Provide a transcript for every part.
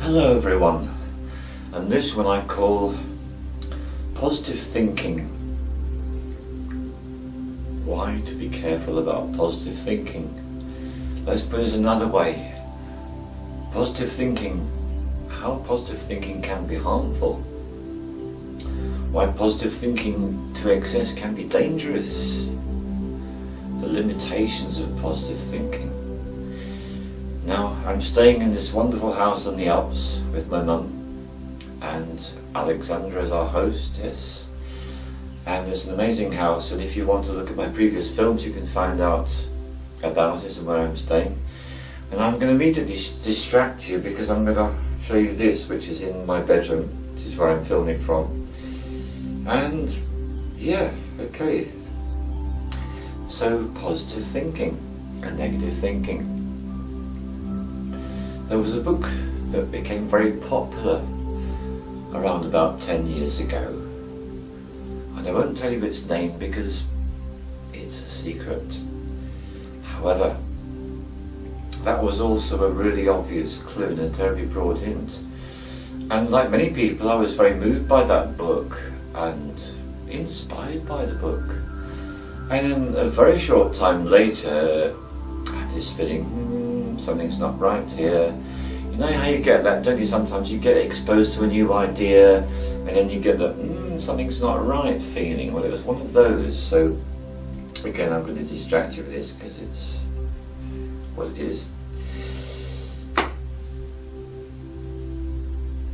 Hello everyone, and this one I call positive thinking. Why to be careful about positive thinking? Let's put it another way. Positive thinking, how positive thinking can be harmful. Why positive thinking to excess can be dangerous. The limitations of positive thinking. Now, I'm staying in this wonderful house in the Alps with my mum, and Alexandra is our hostess. And it's an amazing house, and if you want to look at my previous films you can find out about it and where I'm staying. And I'm going to immediately distract you because I'm going to show you this, which is in my bedroom. This is where I'm filming from. And yeah, okay. So, positive thinking and negative thinking. There was a book that became very popular around about 10 years ago, and I won't tell you its name because it's a secret. However, that was also a really obvious clue and a terribly broad hint, and like many people I was very moved by that book and inspired by the book, and in a very short time later I had this feeling, something's not right here. You know how you get that, don't you? Sometimes you get exposed to a new idea and then you get that something's not right feeling. Well, it was one of those. So again, I'm going to distract you with this because it's what it is.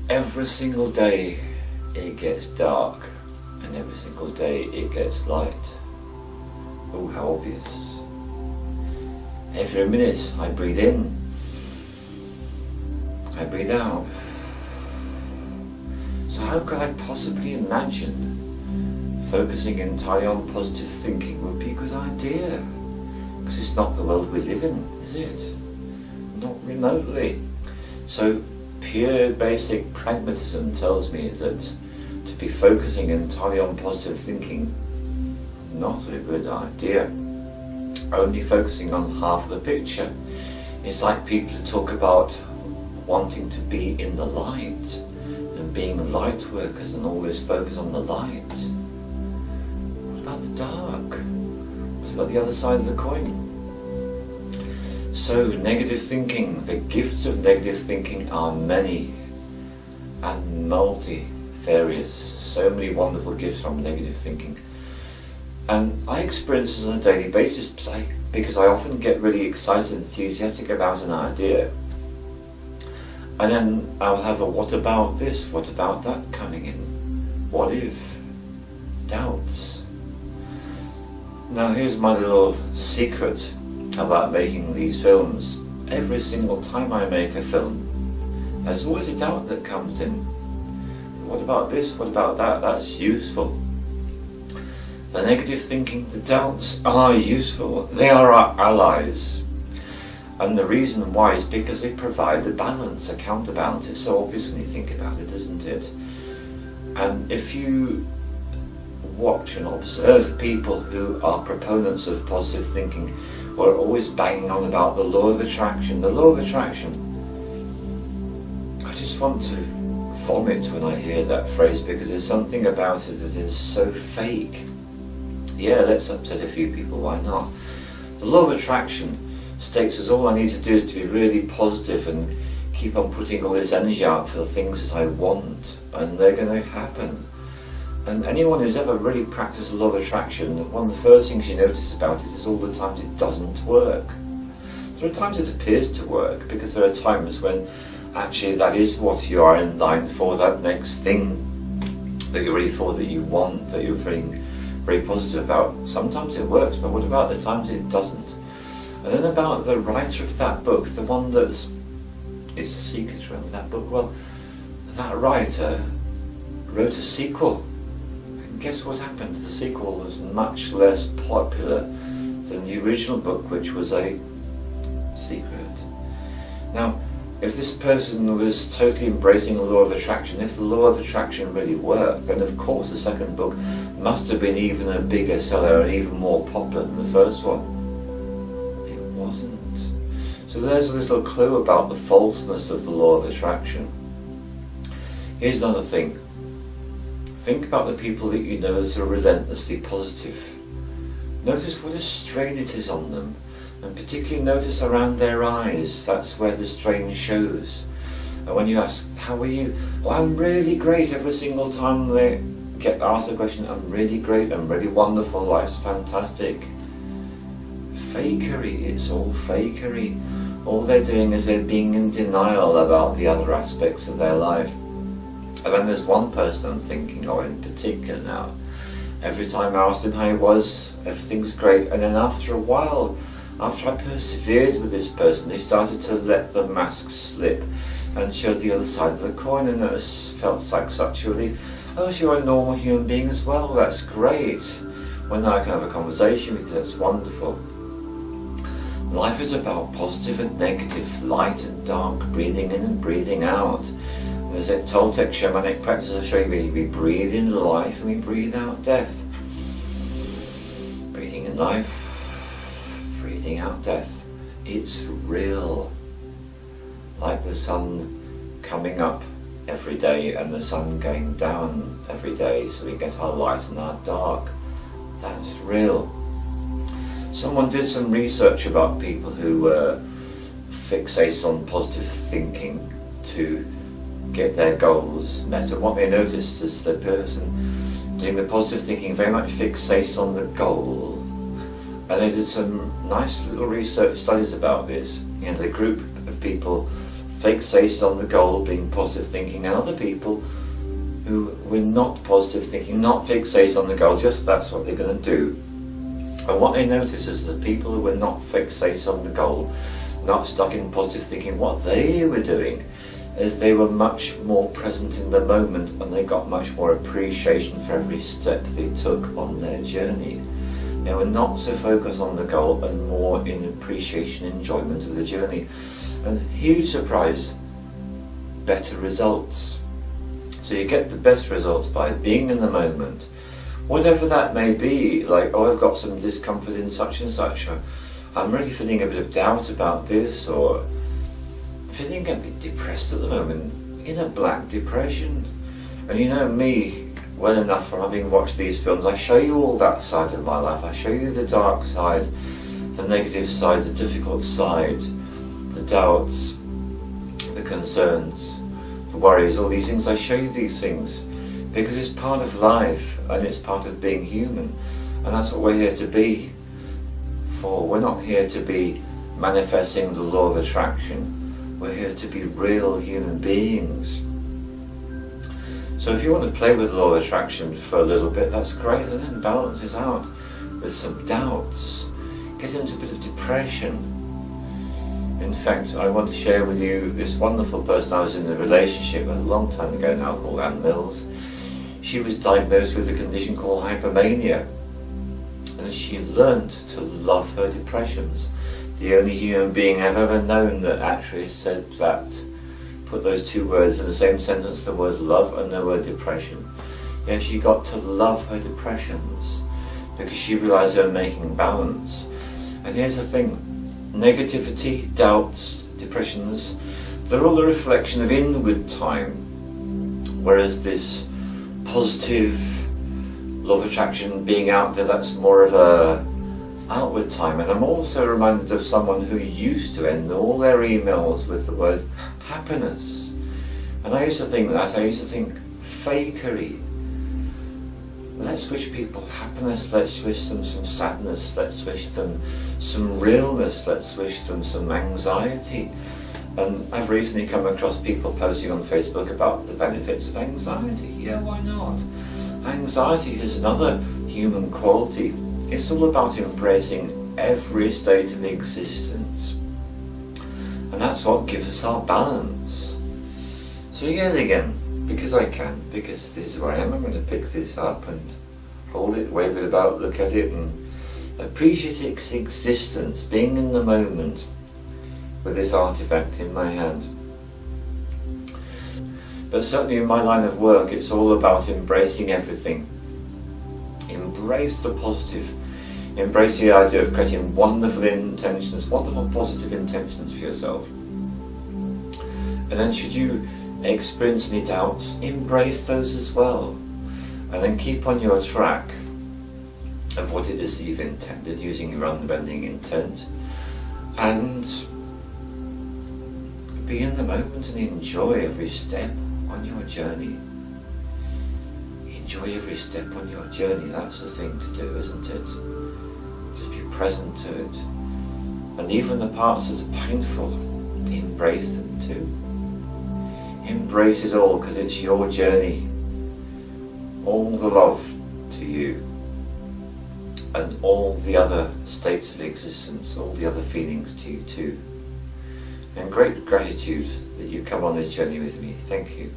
Every single day it gets dark, and every single day it gets light. Oh, how obvious. Every minute I breathe in, I breathe out. So how could I possibly imagine focusing entirely on positive thinking would be a good idea? Because it's not the world we live in, is it? Not remotely. So pure basic pragmatism tells me that to be focusing entirely on positive thinking, not a good idea. Only focusing on half of the picture. It's like people who talk about wanting to be in the light and being light workers and always focus on the light. What about the dark? What about the other side of the coin? So negative thinking, the gifts of negative thinking are many and multifarious. So many wonderful gifts from negative thinking. And I experience this on a daily basis because I often get really excited and enthusiastic about an idea, and then I'll have a what about this, what about that coming in, what if, doubts. Now here's my little secret about making these films. Every single time I make a film, there's always a doubt that comes in. What about this, what about that? That's useful. The negative thinking, the doubts are useful. They are our allies. And the reason why is because they provide a balance, a counterbalance. It's so obvious when you think about it, isn't it? And if you watch and observe people who are proponents of positive thinking, who are always banging on about the law of attraction, I just want to vomit when I hear that phrase because there's something about it that is so fake. Yeah, let's upset a few people, why not? The law of attraction states that all I need to do is to be really positive and keep on putting all this energy out for the things that I want, and they're going to happen. And anyone who's ever really practiced the law of attraction, one of the first things you notice about it is all the times it doesn't work. There are times it appears to work, because there are times when actually that is what you are in line for, that next thing that you're ready for, that you want, that you're feeling very positive about. Sometimes it works, but what about the times it doesn't? And then about the writer of that book, the one that's, it's a secret around that book, well, that writer wrote a sequel, and guess what happened? The sequel was much less popular than the original book, which was a secret. Now, if this person was totally embracing the law of attraction, if the law of attraction really worked, then of course the second book must have been even a bigger seller and even more popular than the first one. It wasn't. So there's a little clue about the falseness of the law of attraction. Here's another thing. Think about the people that you know that are relentlessly positive. Notice what a strain it is on them, and particularly notice around their eyes. That's where the strain shows. And when you ask, how are you? Well, I'm really great. Every single time they get asked the question, I'm really great, I'm really wonderful, life's fantastic. Fakery, it's all fakery. All they're doing is they're being in denial about the other aspects of their life. And then there's one person I'm thinking of in particular now. Every time I asked him how he was, everything's great, and then after a while, after I persevered with this person, he started to let the mask slip and showed the other side of the coin, and it felt like such a relief. Oh, so you're a normal human being as well, that's great. Well, now I can have a conversation with you, that's wonderful. Life is about positive and negative, light and dark, breathing in and breathing out. And as a Toltec shamanic practice, I show you, we breathe in life and we breathe out death. Breathing in life, breathing out death. It's real. Like the sun coming up every day and the sun going down every day, so we get our light and our dark. That's real. Someone did some research about people who fixate on positive thinking to get their goals met, and what they noticed is the person doing the positive thinking very much fixates on the goal. And they did some nice little research studies about this. You know, the group of people fixated on the goal being positive thinking, and other people who were not positive thinking, not fixated on the goal, just that's what they're going to do. And what they noticed is the people who were not fixated on the goal, not stuck in positive thinking, what they were doing is they were much more present in the moment, and they got much more appreciation for every step they took on their journey. They were not so focused on the goal and more in appreciation and enjoyment of the journey. And huge surprise, better results. So you get the best results by being in the moment, whatever that may be. Like, oh, I've got some discomfort in such and such, or I'm really feeling a bit of doubt about this, or feeling a bit depressed at the moment, in a black depression. And you know me well enough from having watched these films, I show you all that side of my life. I show you the dark side, the negative side, the difficult side, the doubts, the concerns, the worries, all these things. I show you these things because it's part of life and it's part of being human, and that's what we're here to be for. We're not here to be manifesting the law of attraction. We're here to be real human beings. So if you want to play with the law of attraction for a little bit, that's great, and then balance it out with some doubts. Get into a bit of depression. In fact, I want to share with you this wonderful person I was in a relationship with a long time ago now, called Ann Mills. She was diagnosed with a condition called hypomania, and she learned to love her depressions. The only human being I've ever known that actually said that, put those two words in the same sentence, the word love and the word depression. Yeah, she got to love her depressions because she realised they were making balance. And here's the thing, negativity, doubts, depressions, they're all a reflection of inward time, whereas this positive law of attraction being out there, that's more of a outward time. And I'm also reminded of someone who used to end all their emails with the word happiness, and I used to think fakery. Let's wish people happiness, let's wish them some sadness, let's wish them some realness, let's wish them some anxiety. And I've recently come across people posting on Facebook about the benefits of anxiety. Yeah, why not? Anxiety is another human quality. It's all about embracing every state of existence, and that's what gives us our balance. So yet again, because I can, because this is where I am, I'm going to pick this up and hold it, wave it about, look at it and appreciate its existence, being in the moment with this artifact in my hand. But certainly in my line of work, it's all about embracing everything. Embrace the positive. Embrace the idea of creating wonderful intentions, wonderful positive intentions for yourself. And then should you experience any doubts, embrace those as well. And then keep on your track of what it is that you've intended, using your unbending intent. And be in the moment and enjoy every step on your journey. Enjoy every step on your journey. That's the thing to do, isn't it? Just be present to it. And even the parts that are painful, embrace them too. Embrace it all, because it's your journey. All the love to you, and all the other states of existence, all the other feelings to you too. And great gratitude that you come on this journey with me. Thank you.